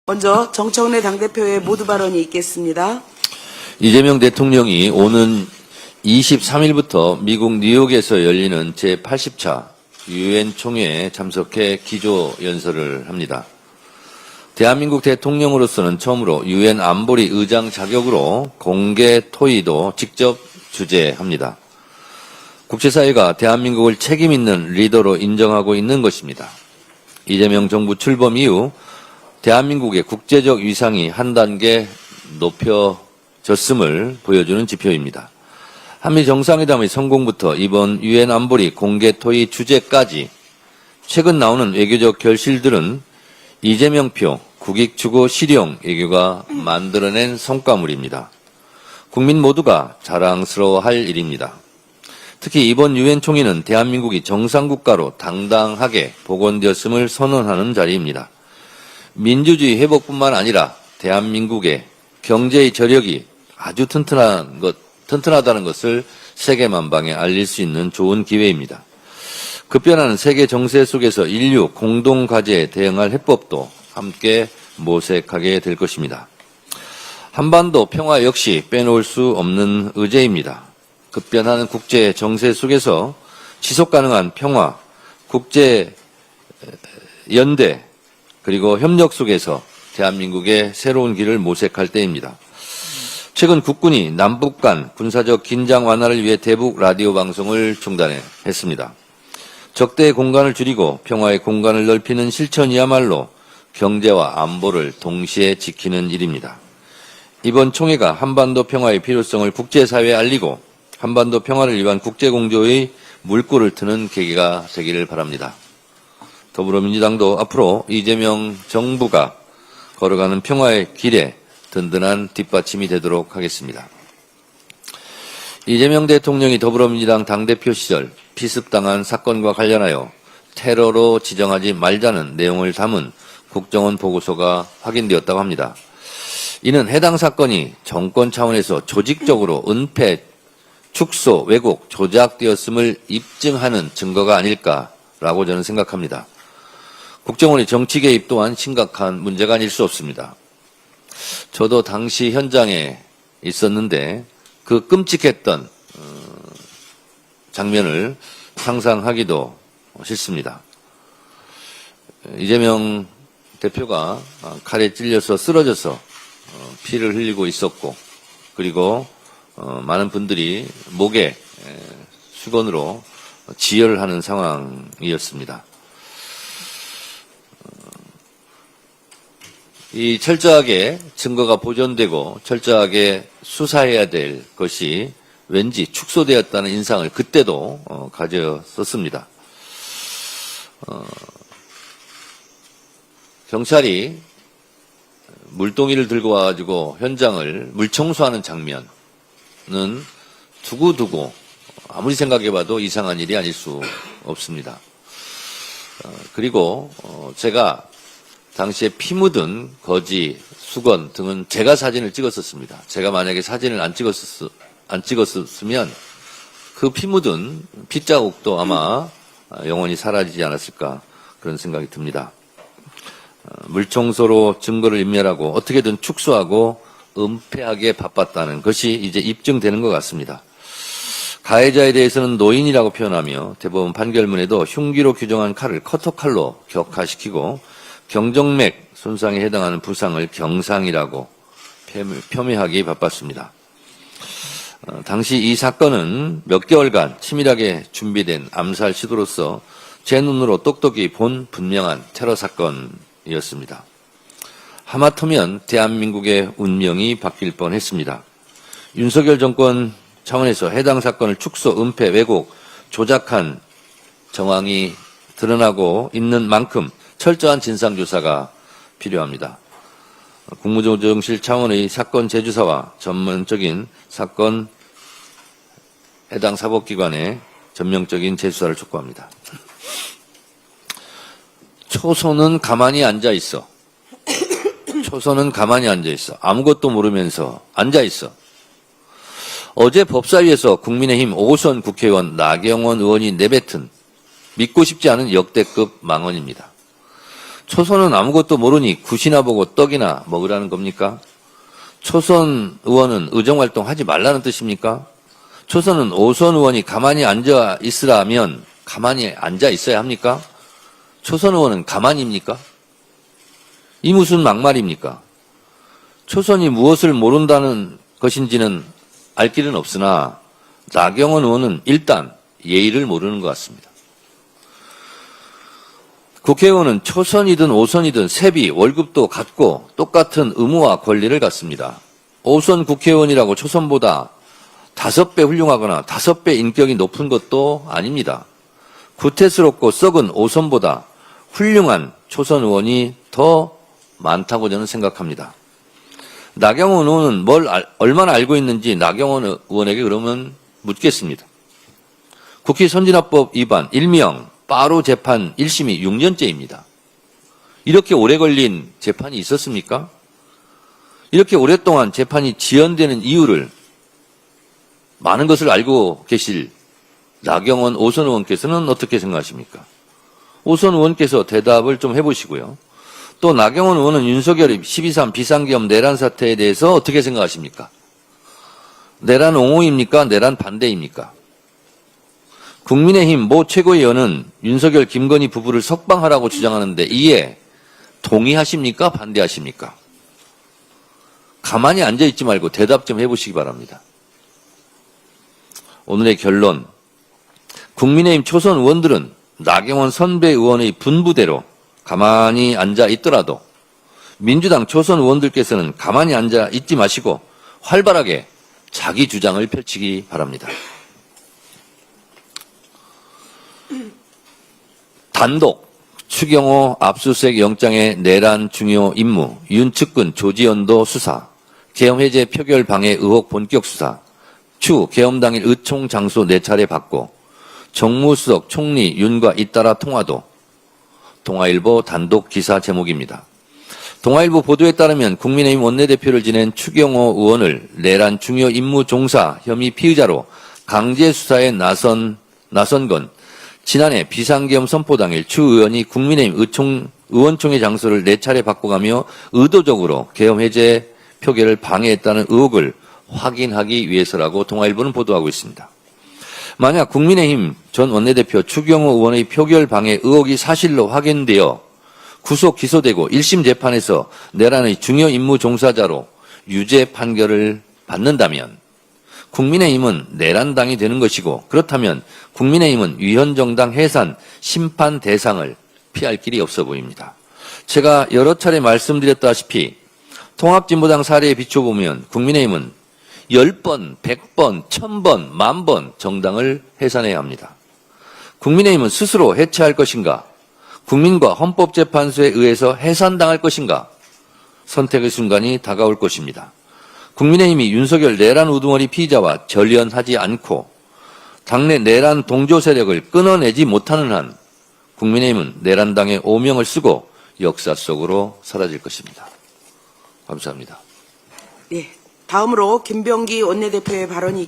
먼저 정청래 당대표의 모두 발언이 있겠습니다. 이재명 대통령이 오는 23일부터 미국 뉴욕에서 열리는 제80차 유엔 총회에 참석해 기조연설을 합니다. 대한민국 대통령으로서는 처음으로 유엔 안보리 의장 자격으로 공개 토의도 직접 주재합니다. 국제사회가 대한민국을 책임있는 리더로 인정하고 있는 것입니다. 이재명 정부 출범 이후 대한민국의 국제적 위상이 한 단계 높여졌음을 보여주는 지표입니다. 한미 정상회담의 성공부터 이번 유엔 안보리 공개 토의 주제까지 최근 나오는 외교적 결실들은 이재명표 국익 추구 실용 외교가 만들어낸 성과물입니다. 국민 모두가 자랑스러워할 일입니다. 특히 이번 유엔 총회는 대한민국이 정상국가로 당당하게 복원되었음을 선언하는 자리입니다. 민주주의 회복뿐만 아니라 대한민국의 경제의 저력이 아주 튼튼하다는 것을 세계만방에 알릴 수 있는 좋은 기회입니다. 급변하는 세계 정세 속에서 인류 공동 과제에 대응할 해법도 함께 모색하게 될 것입니다. 한반도 평화 역시 빼놓을 수 없는 의제입니다. 급변하는 국제 정세 속에서 지속 가능한 평화, 국제 연대, 그리고 협력 속에서 대한민국의 새로운 길을 모색할 때입니다. 최근 국군이 남북 간 군사적 긴장 완화를 위해 대북 라디오 방송을 중단했습니다. 적대의 공간을 줄이고 평화의 공간을 넓히는 실천이야말로 경제와 안보를 동시에 지키는 일입니다. 이번 총회가 한반도 평화의 필요성을 국제사회에 알리고 한반도 평화를 위한 국제공조의 물꼬를 트는 계기가 되기를 바랍니다. 더불어민주당도 앞으로 이재명 정부가 걸어가는 평화의 길에 든든한 뒷받침이 되도록 하겠습니다. 이재명 대통령이 더불어민주당 당대표 시절 피습당한 사건과 관련하여 테러로 지정하지 말자는 내용을 담은 국정원 보고서가 확인되었다고 합니다. 이는 해당 사건이 정권 차원에서 조직적으로 은폐, 축소, 왜곡, 조작되었음을 입증하는 증거가 아닐까라고 저는 생각합니다. 국정원의 정치 개입 또한 심각한 문제가 아닐 수 없습니다. 저도 당시 현장에 있었는데 그 끔찍했던 장면을 상상하기도 싫습니다. 이재명 대표가 칼에 찔려서 쓰러져서 피를 흘리고 있었고, 그리고 많은 분들이 목에 수건으로 지혈을 하는 상황이었습니다. 이 철저하게 증거가 보존되고 철저하게 수사해야 될 것이 왠지 축소되었다는 인상을 그때도 가졌었습니다. 경찰이 물동이를 들고 와가지고 현장을 물청소하는 장면은 두고두고 아무리 생각해봐도 이상한 일이 아닐 수 없습니다. 그리고 제가 당시에 피 묻은 거지, 수건 등은 제가 사진을 찍었었습니다. 제가 만약에 사진을 안 찍었으면 그 피 묻은 핏자국도 아마 영원히 사라지지 않았을까 그런 생각이 듭니다. 물청소로 증거를 인멸하고 어떻게든 축소하고 은폐하기에 바빴다는 것이 이제 입증되는 것 같습니다. 가해자에 대해서는 노인이라고 표현하며 대법원 판결문에도 흉기로 규정한 칼을 커터칼로 격화시키고 경정맥 손상에 해당하는 부상을 경상이라고 폄훼하기 바빴습니다. 당시 이 사건은 몇 개월간 치밀하게 준비된 암살 시도로서 제 눈으로 똑똑히 본 분명한 테러 사건이었습니다. 하마터면 대한민국의 운명이 바뀔 뻔했습니다. 윤석열 정권 차원에서 해당 사건을 축소, 은폐, 왜곡, 조작한 정황이 드러나고 있는 만큼 철저한 진상조사가 필요합니다. 국무조정실 차원의 사건 재조사와 전문적인 사건 해당 사법기관의 전면적인 재수사를 촉구합니다. 초선은 가만히 앉아 있어. 초선은 가만히 앉아 있어. 아무것도 모르면서 앉아 있어. 어제 법사위에서 국민의힘 5선 국회의원 나경원 의원이 내뱉은 믿고 싶지 않은 역대급 망언입니다. 초선은 아무것도 모르니 굿이나 보고 떡이나 먹으라는 겁니까? 초선 의원은 의정활동 하지 말라는 뜻입니까? 초선은 오선 의원이 가만히 앉아 있으라면 가만히 앉아 있어야 합니까? 초선 의원은 가만히입니까? 이 무슨 막말입니까? 초선이 무엇을 모른다는 것인지는 알 길은 없으나 나경원 의원은 일단 예의를 모르는 것 같습니다. 국회의원은 초선이든 오선이든 세비, 월급도 같고 똑같은 의무와 권리를 갖습니다. 오선 국회의원이라고 초선보다 5배 훌륭하거나 5배 인격이 높은 것도 아닙니다. 구태스럽고 썩은 오선보다 훌륭한 초선 의원이 더 많다고 저는 생각합니다. 나경원 의원은 얼마나 알고 있는지 나경원 의원에게 그러면 묻겠습니다. 국회 선진화법 위반, 일명 빠루 재판 1심이 6년째입니다. 이렇게 오래 걸린 재판이 있었습니까? 이렇게 오랫동안 재판이 지연되는 이유를 많은 것을 알고 계실 나경원 오선 의원께서는 어떻게 생각하십니까? 오선 의원께서 대답을 좀 해보시고요. 또 나경원 의원은 윤석열의 12.3 비상계엄 내란 사태에 대해서 어떻게 생각하십니까? 내란 옹호입니까? 내란 반대입니까? 국민의힘 모 최고위원은 윤석열 김건희 부부를 석방하라고 주장하는데 이에 동의하십니까? 반대하십니까? 가만히 앉아있지 말고 대답 좀 해보시기 바랍니다. 오늘의 결론, 국민의힘 초선 의원들은 나경원 선배 의원의 분부대로 가만히 앉아 있더라도 민주당 초선 의원들께서는 가만히 앉아 있지 마시고 활발하게 자기 주장을 펼치기 바랍니다. 단독 추경호 압수수색 영장의 내란 중요 임무, 윤측근 조지연도 수사, 계엄 해제 표결 방해 의혹 본격 수사, 추 계엄 당일 의총 장소 4차례 바꿔, 정무수석 총리 윤과 잇따라 통화도. 동아일보 단독 기사 제목입니다. 동아일보 보도에 따르면 국민의힘 원내대표를 지낸 추경호 의원을 내란 중요 임무 종사 혐의 피의자로 강제 수사에 나선 건 지난해 비상계엄 선포 당일 추 의원이 국민의힘 의원총회 장소를 4차례 바꿔가며 의도적으로 계엄 해제 표결을 방해했다는 의혹을 확인하기 위해서라고 동아일보는 보도하고 있습니다. 만약 국민의힘 전 원내대표 추경호 의원의 표결 방해 의혹이 사실로 확인되어 구속 기소되고 1심 재판에서 내란의 중요 임무 종사자로 유죄 판결을 받는다면 국민의힘은 내란당이 되는 것이고, 그렇다면 국민의힘은 위헌정당 해산 심판 대상을 피할 길이 없어 보입니다. 제가 여러 차례 말씀드렸다시피 통합진보당 사례에 비춰보면 국민의힘은 10번, 100번, 1000번, 10,000번 정당을 해산해야 합니다. 국민의힘은 스스로 해체할 것인가? 국민과 헌법재판소에 의해서 해산당할 것인가? 선택의 순간이 다가올 것입니다. 국민의힘이 윤석열 내란 우두머리 피의자와 절연하지 않고 당내 내란 동조 세력을 끊어내지 못하는 한 국민의힘은 내란당의 오명을 쓰고 역사 속으로 사라질 것입니다. 감사합니다. 예. 다음으로 김병기 원내대표의 발언이 있겠습니다.